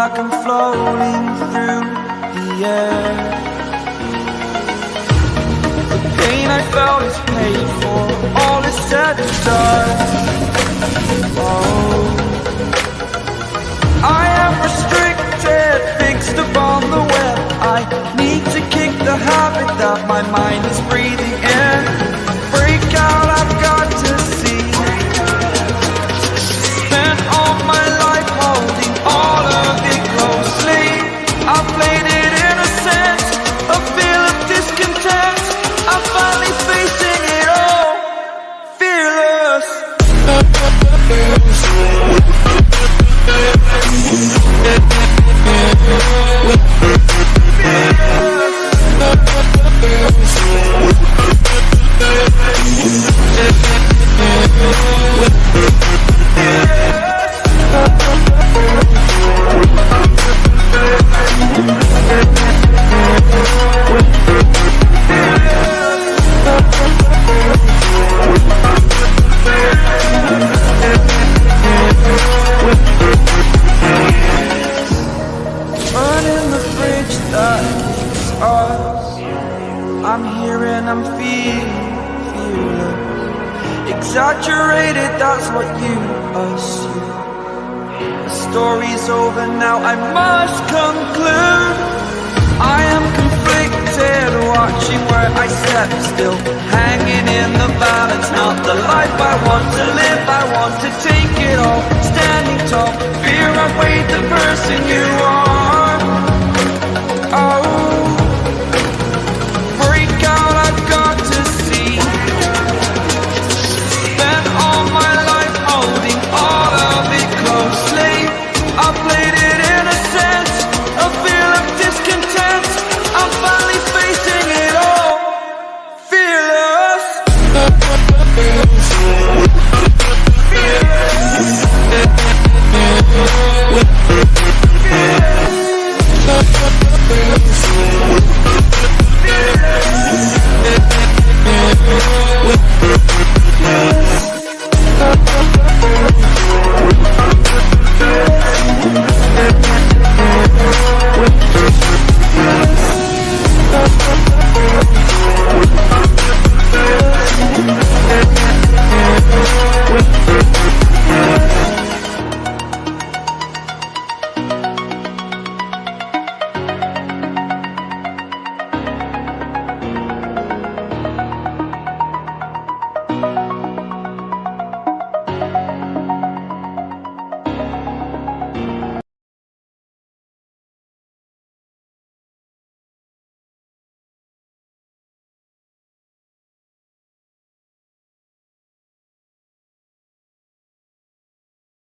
like I'm floating through the air. The pain I felt is paid for, all is said and done. Oh, I am restricted, fixed upon the web. I need to kick the habit that my mind is breathing in. Break out, I've got to see. Spent all my life holding all of it closely. I played it innocent, a feel of discontent. I'm finally facing it all, fearless. Burning the bridge that keeps us. I'm here and I'm feeling fearless. Exaggerated, that's what you assume. The story's over now, I must conclude. I am conflicted, watching where I step still, hanging in the balance. Not the life I want to live, I want to take it all. Standing tall, fear I weighed the person you are.